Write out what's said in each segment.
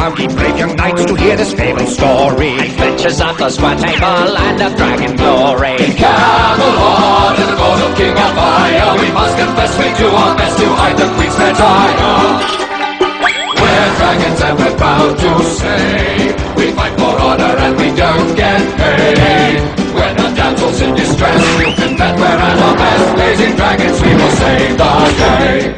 now, ye brave young knights, to hear this fabled story. Adventures of the square table and of dragon glory. In Camelot, in the court of King Althea, we must confess we do our best to hide the Queen's desire. We're dragons and we're proud to say we fight for honor and we don't get paid. We're not damsels in distress, you can bet we're at our best. Blazing dragons, we will save the day.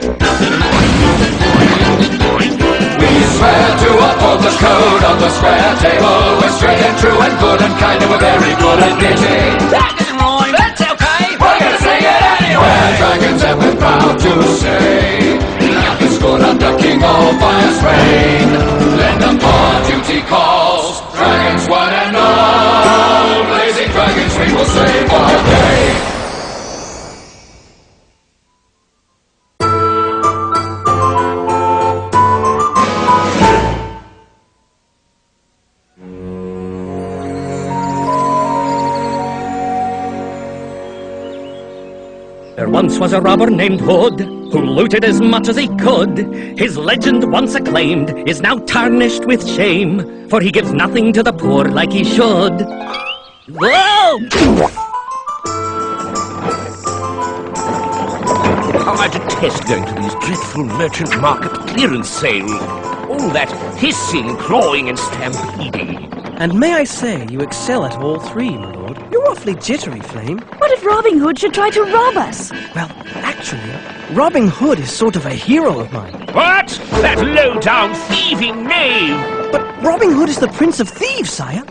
We swear to uphold the code of the square table. We're straight and true and good and kind, and we're very good at knitting. That doesn't rhyme, that's okay. We're gonna sing it anyway. We're dragons and we're proud to say life is good under King Allfire's reign. Lend them our duty calls, dragons one and all. Blazing dragons, we will save our day. There once was a robber named Hood, who looted as much as he could. His legend, once acclaimed, is now tarnished with shame, for he gives nothing to the poor like he should. Whoa! How I detest going to these dreadful merchant market clearance sales. All that hissing, clawing, and stampeding. And may I say, you excel at all three, my lord. You're awfully jittery, Flame. What if Robin Hood should try to rob us? Well, actually, Robin Hood is sort of a hero of mine. What? That low-down thieving knave! But Robin Hood is the Prince of Thieves, sire.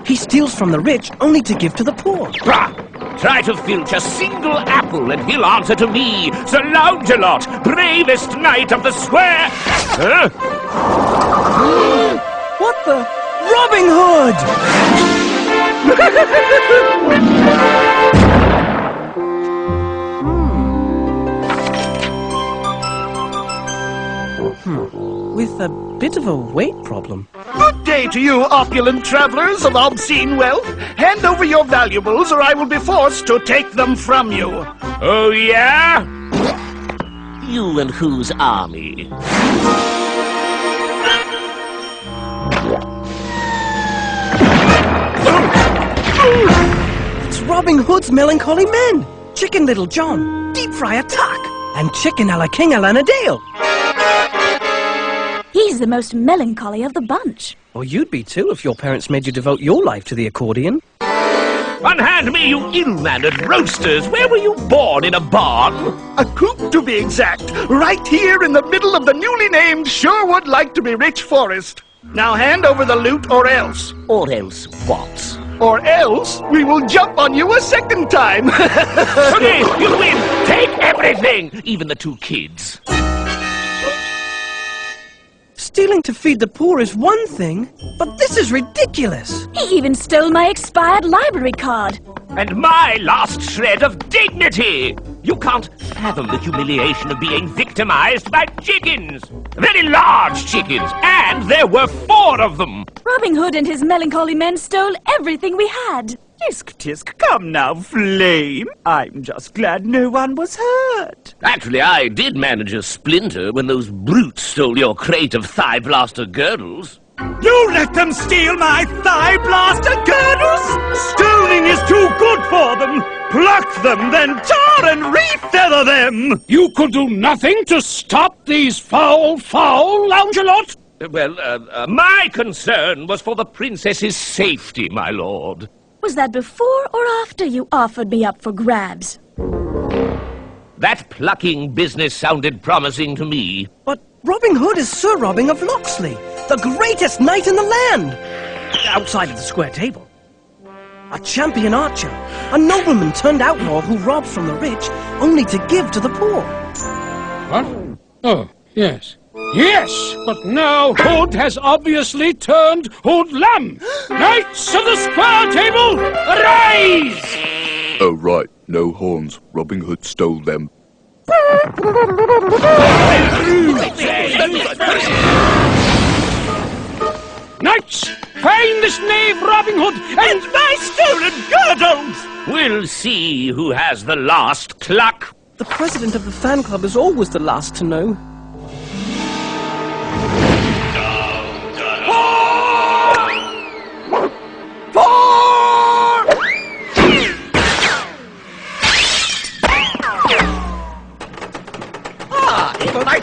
He steals from the rich only to give to the poor. Bah! Try to filch a single apple and he'll answer to me, Sir Lancelot, bravest knight of the square... Huh? What the... Robin Hood! With a bit of a weight problem. Good day to you, opulent travelers of obscene wealth. Hand over your valuables or I will be forced to take them from you. Oh, yeah? You and whose army? It's Robin Hood's melancholy men. Chicken Little John, Deep Friar Tuck, and Chicken a la King a la Dale. He's the most melancholy of the bunch. Or you'd be too if your parents made you devote your life to the accordion. Unhand me, you ill-mannered roasters! Where were you born, in a barn? A coop, to be exact, right here in the middle of the newly named Sherwood Like-to-be-Rich forest. Now hand over the loot or else. Or else what? Or else we will jump on you a second time. Okay, you win! Take everything! Even the two kids. Stealing to feed the poor is one thing, but this is ridiculous. He even stole my expired library card. And my last shred of dignity! You can't fathom the humiliation of being victimized by chickens! Very large chickens, and there were 4 of them! Robin Hood and his melancholy men stole everything we had. Tisk, tisk, come now, Flame. I'm just glad no one was hurt. Actually, I did manage a splinter when those brutes stole your crate of thigh-blaster girdles. You let them steal my thigh-blaster girdles? Stoning is too good for them. Pluck them, then tar and re-feather them. You could do nothing to stop these foul, Lancelot? Well, my concern was for the princess's safety, my lord. Was that before or after you offered me up for grabs? That plucking business sounded promising to me. But Robin Hood is Sir Robin of Locksley, the greatest knight in the land! Outside of the square table. A champion archer, a nobleman turned outlaw who robs from the rich only to give to the poor. What? Oh, yes. Yes, but now Hood has obviously turned Hoodlum. Knights of the square table, arise! Oh, right. No horns. Robin Hood stole them. Knights, find this knave Robin Hood and my stolen girdles! We'll see who has the last cluck. The president of the fan club is always the last to know.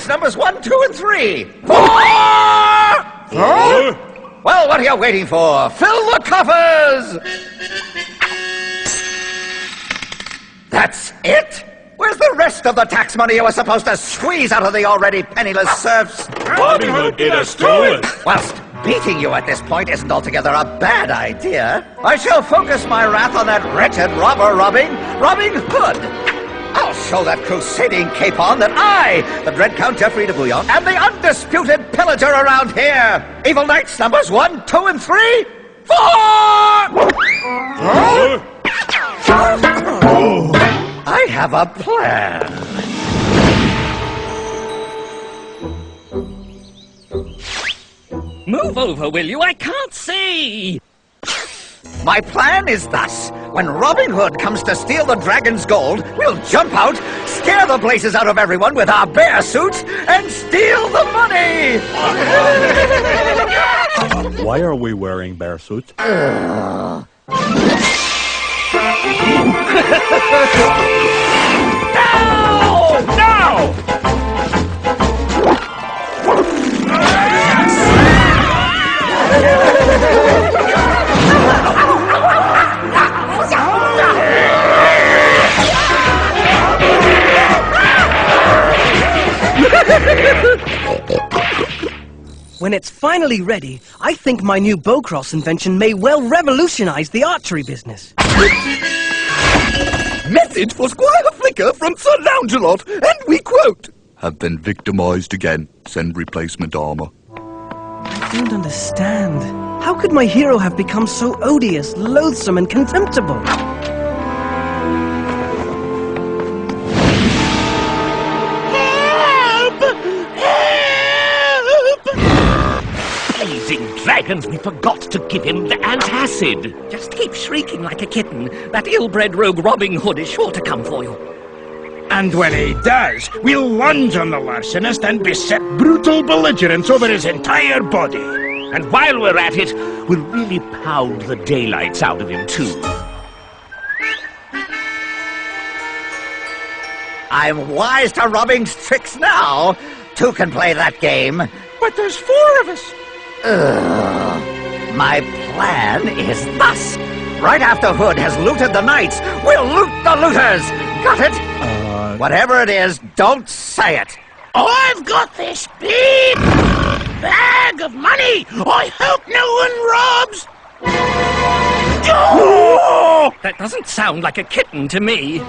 knights numbers 1, 2, and 3. 4! Well, what are you waiting for? Fill the coffers! That's it? Where's the rest of the tax money you were supposed to squeeze out of the already penniless serfs? Robin Hood did us to it! Whilst beating you at this point isn't altogether a bad idea, I shall focus my wrath on that wretched robber Robin Hood. I'll show that crusading capon that I, the dread Count Geoffrey de Bouillon, am the undisputed pillager around here. Evil knights numbers 1, 2, and 3. 4! I have a plan. Move over, will you? I can't see! My plan is thus. When Robin Hood comes to steal the dragon's gold, we'll jump out, scare the blazes out of everyone with our bear suits, and steal the money! Why are we wearing bear suits? Now! Now! When it's finally ready, I think my new bowcross invention may well revolutionize the archery business. Message for Squire Flicker from Sir Loungelot, and we quote, "Have been victimized again. Send replacement armor." I don't understand. How could my hero have become so odious, loathsome, and contemptible? Blazing dragons, we forgot to give him the antacid. Just keep shrieking like a kitten. That ill-bred rogue Robin Hood is sure to come for you. And when he does, we'll lunge on the larcenist and beset brutal belligerence over his entire body. And while we're at it, we'll really pound the daylights out of him, too. I'm wise to Robin's tricks now. 2 can play that game. But there's 4 of us. My plan is thus. Right after Hood has looted the knights, we'll loot the looters. Got it? Whatever it is, don't say it. I've got this big bag of money. I hope no one robs. Oh! That doesn't sound like a kitten to me.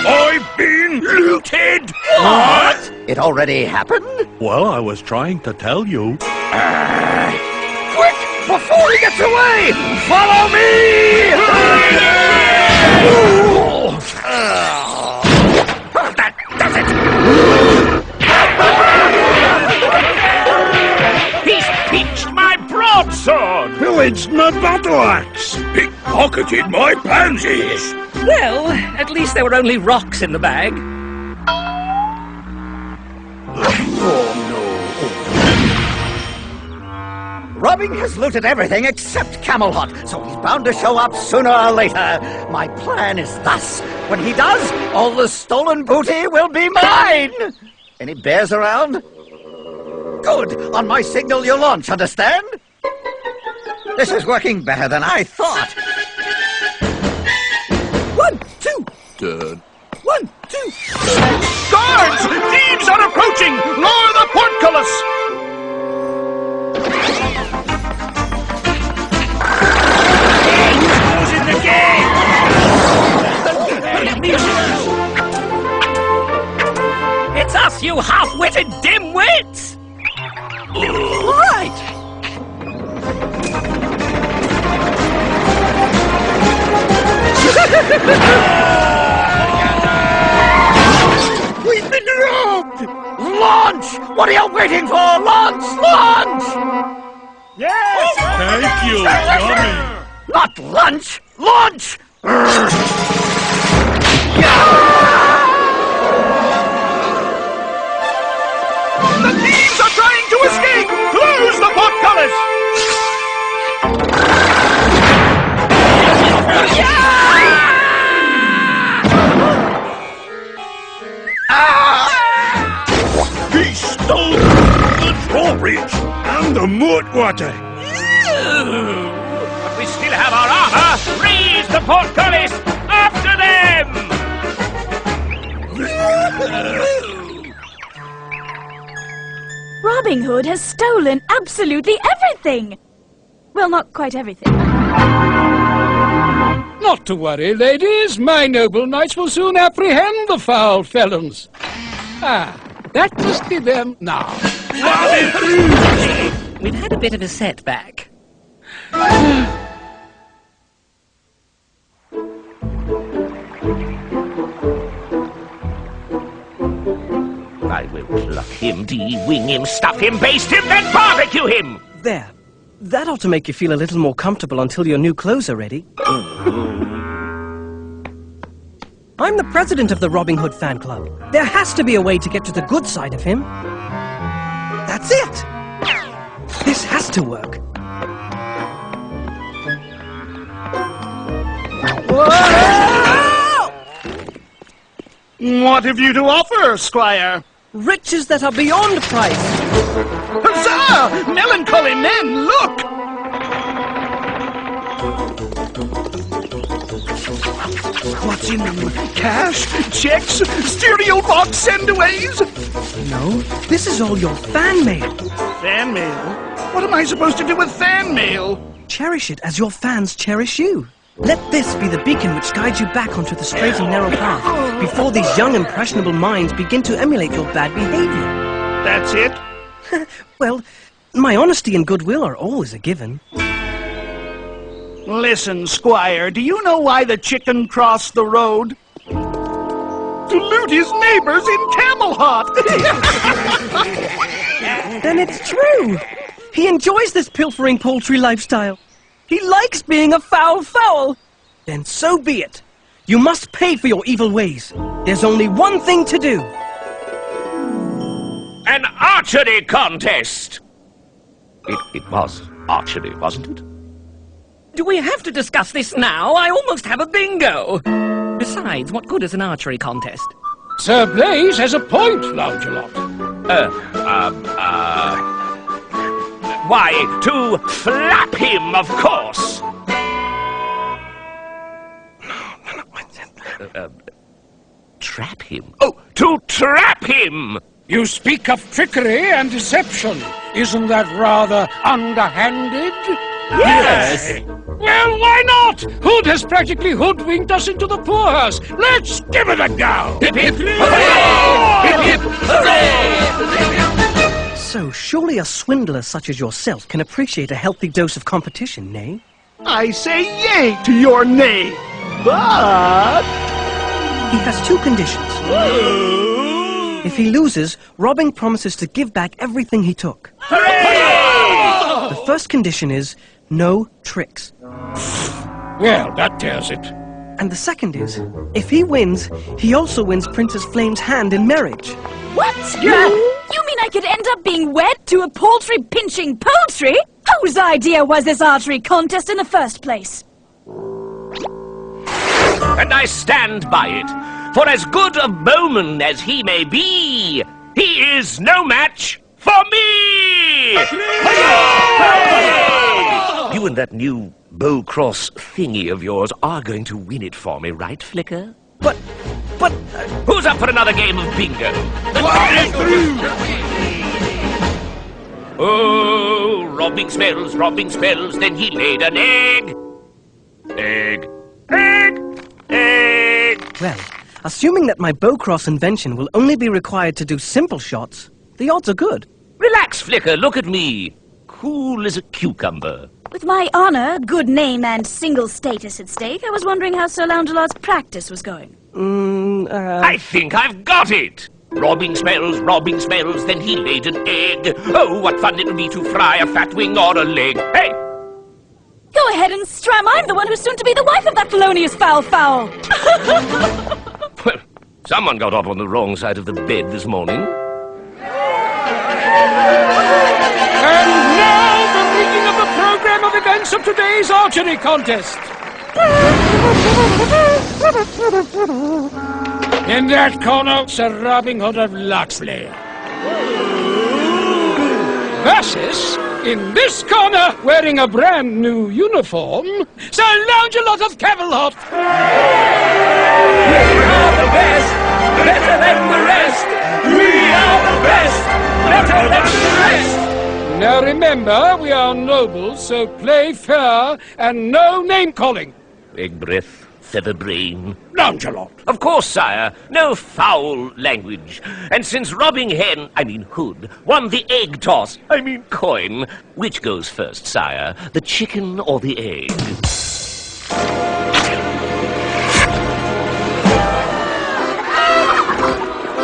I've been looted. What? It already happened? Well, I was trying to tell you. Quick! Before he gets away! Follow me! That does it! He's pinched my broadsword! Pillaged my battle axe. Pickpocketed my pansies. Well, at least there were only rocks in the bag. Robin has looted everything except Camelot, so he's bound to show up sooner or later. My plan is thus. When he does, all the stolen booty will be mine! Any bears around? Good! On my signal you launch, understand? This is working better than I thought. 1, 2! Turn. 1, 2! Guards! Thieves are approaching! Lower the portcullis! Who's in the game? It's us, you half-witted dimwits! Right! We've been robbed! Launch! What are you waiting for? Launch! Launch! Yes! Thank you, Tommy. Not lunch! Launch! The thieves are trying to escape! Close the portcullis! The bridge and the moat water. But we still have our armor. Raise the portcullis. After them! Robin Hood has stolen absolutely everything! Well, not quite everything. Not to worry, ladies. My noble knights will soon apprehend the foul felons. Ah, that must be them now. We've had a bit of a setback. I will pluck him, de-wing him, stuff him, baste him, then barbecue him! There. That ought to make you feel a little more comfortable until your new clothes are ready. I'm the president of the Robin Hood fan club. There has to be a way to get to the good side of him. That's it! This has to work. Whoa! What have you to offer, Squire? Riches that are beyond price. Huzzah! Melancholy men, look! What's in them? Cash? Checks? Stereo box sendaways? No, this is all your fan mail. Fan mail? What am I supposed to do with fan mail? Cherish it as your fans cherish you. Let this be the beacon which guides you back onto the straight and narrow path before these young impressionable minds begin to emulate your bad behavior. That's it? Well, my honesty and goodwill are always a given. Listen, Squire, do you know why the chicken crossed the road? To loot his neighbors in Camelot! Then it's true. He enjoys this pilfering poultry lifestyle. He likes being a fowl. Then so be it. You must pay for your evil ways. There's only one thing to do. An archery contest! It was archery, wasn't it? Do we have to discuss this now? I almost have a bingo! Besides, what good is an archery contest? Sir Blaze has a point, Lancelot. Why, to flap him, of course! Trap him? Oh, to trap him! You speak of trickery and deception. Isn't that rather underhanded? Yes! Well, why not? Hood has practically hoodwinked us into the poorhouse. Let's give it a go! Hip hip hooray! Hip hip hooray! So surely a swindler such as yourself can appreciate a healthy dose of competition, nay? I say yay to your nay, but... He has two conditions. If he loses, Robin promises to give back everything he took. Hooray! The first condition is no tricks. Well, that tells it. And the second is, if he wins, he also wins Princess Flame's hand in marriage. What? You mean I could end up being wed to a poultry-pinching poultry? Whose idea was this archery contest in the first place? And I stand by it. For as good a bowman as he may be, he is no match for me! You and that new bow cross thingy of yours are going to win it for me, right, Flicker? But... Who's up for another game of bingo? Oh, robbing spells, then he laid an egg. Egg. Well, assuming that my bowcross invention will only be required to do simple shots, the odds are good. Relax, Flicker, look at me. Cool as a cucumber. With my honor, good name, and single status at stake, I was wondering how Sir Lancelot's practice was going. I think I've got it. Robbing spells, then he laid an egg. Oh, what fun it'll be to fry a fat wing or a leg. Hey! Go ahead and stram. I'm the one who's soon to be the wife of that felonious fowl. Well, someone got off on the wrong side of the bed this morning. And now the reading of the program of events of today's archery contest. In that corner, Sir Robin Hood of Locksley. versus, in this corner, wearing a brand new uniform, Sir Lancelot of Camelot. We are the best, better than the rest. We are the best, better than the rest. Now remember, we are nobles, so play fair and no name-calling. Egg breath, feather brain. Lancelot. Of course, sire. No foul language. And since robbing hen, Hood, won the egg toss, coin, which goes first, sire? The chicken or the egg?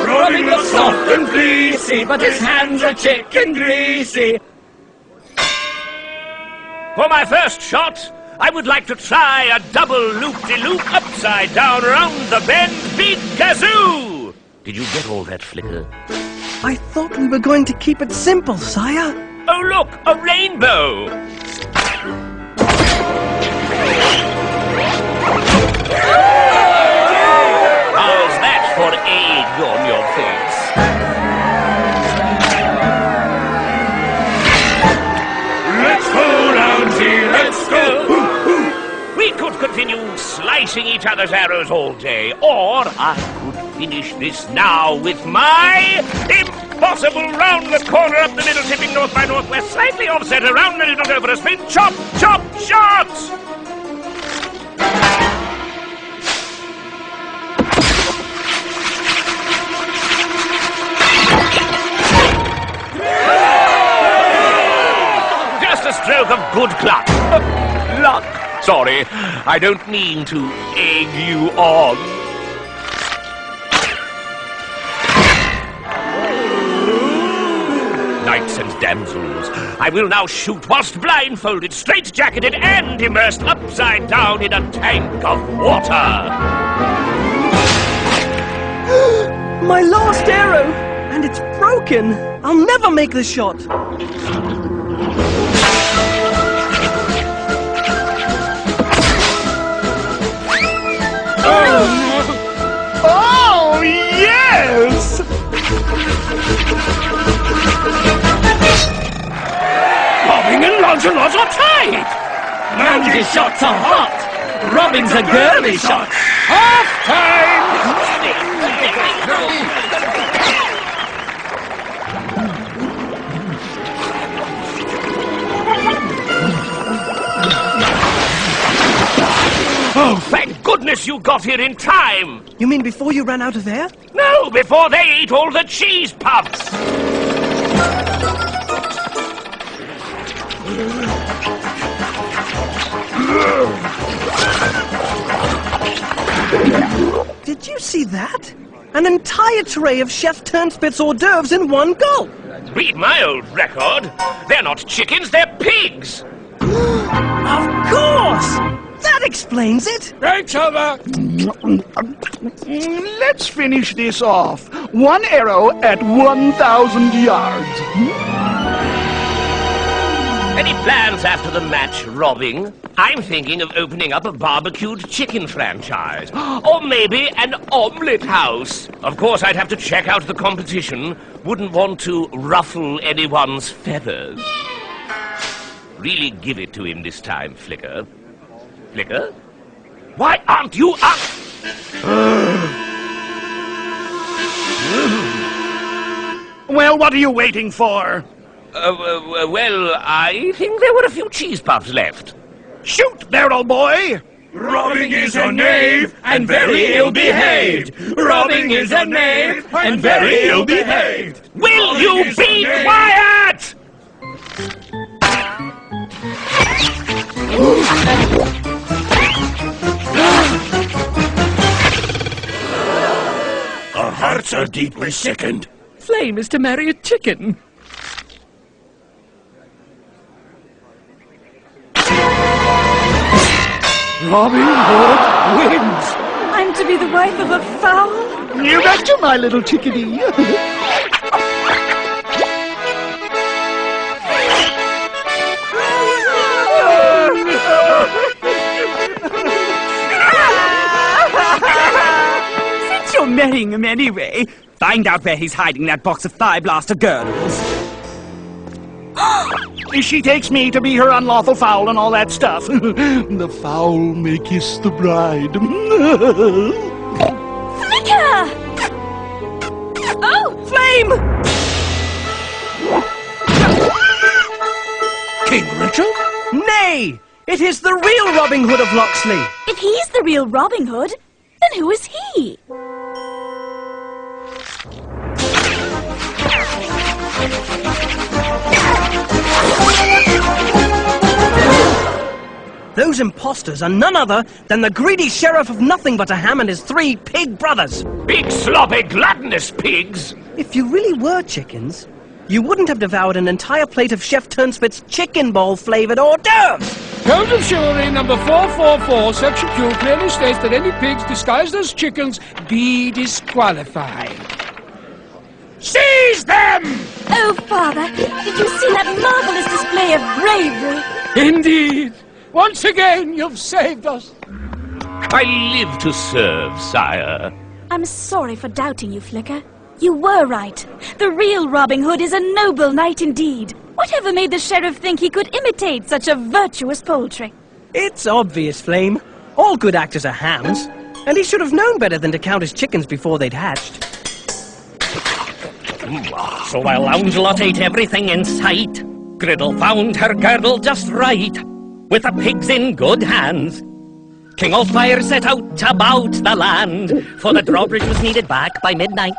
Robbing looks soft and fleecy, but his hands are chicken greasy. For my first shot, I would like to try a double loop-de-loop upside down round the bend big kazoo! Did you get all that, Flicker? I thought we were going to keep it simple, sire. Oh look, a rainbow! How's that for egg on your face? Let's go, Roundy, let's go! We could continue slicing each other's arrows all day, or I could finish this now with my impossible round the corner, up the middle, tipping north by northwest, slightly offset, around the little over a spin, chop, chop, shots! Just a stroke of good luck. Luck. Sorry, I don't mean to egg you on. Knights and damsels, I will now shoot whilst blindfolded, straight-jacketed, and immersed upside down in a tank of water. My last arrow! And it's broken! I'll never make the shot! Oh, yes! Robbing and Lancelot are tied! Mandy's shots are hot! Robbing's a girly shot! Half-time! Oh, thank goodness you got here in time! You mean before you ran out of air? No, before they ate all the cheese puffs! Did you see that? An entire tray of Chef Turnspit's hors d'oeuvres in one gulp! Read my old record. They're not chickens, they're pigs! Of course! That explains it! Break's over! Let's finish this off. One arrow at 1,000 yards. Any plans after the match, Robbing? I'm thinking of opening up a barbecued chicken franchise. Or maybe an omelette house. Of course, I'd have to check out the competition. Wouldn't want to ruffle anyone's feathers. Really give it to him this time, Flicker. Flicker? Why aren't you up? Well, what are you waiting for? Well, I think there were a few cheese puffs left. Shoot there, old boy! Robbing is a knave and very ill-behaved. Robbing is a knave and very ill-behaved. Will you be quiet? Our hearts are deeply sickened. Flame is to marry a chicken. Robin Hood wins! I'm to be the wife of a fowl? You betcha, my little chickadee! Since you're marrying him anyway, find out where he's hiding that box of thigh blaster girdles. She takes me to be her unlawful fowl and all that stuff. The fowl may kiss the bride. Flicker! Oh! Flame! King Richard? Nay! It is the real Robin Hood of Locksley! If he's the real Robin Hood, then who is he? Those impostors are none other than the greedy sheriff of nothing but a ham and his 3 pig brothers. Big sloppy gluttonous pigs! If you really were chickens, you wouldn't have devoured an entire plate of Chef Turnspit's chicken ball flavored hors d'oeuvres. Code of Chivalry number 444, section 2 clearly states that any pigs disguised as chickens be disqualified. Seize them! Oh, Father, did you see that marvelous display of bravery? Indeed. Once again, you've saved us. I live to serve, sire. I'm sorry for doubting you, Flicker. You were right. The real Robin Hood is a noble knight indeed. Whatever made the sheriff think he could imitate such a virtuous poultry? It's obvious, Flame. All good actors are hams. And he should have known better than to count his chickens before they'd hatched. So while Loungelot ate everything in sight, Griddle found her girdle just right. With the pigs in good hands, King Allfire set out about the land, for the drawbridge was needed back by midnight.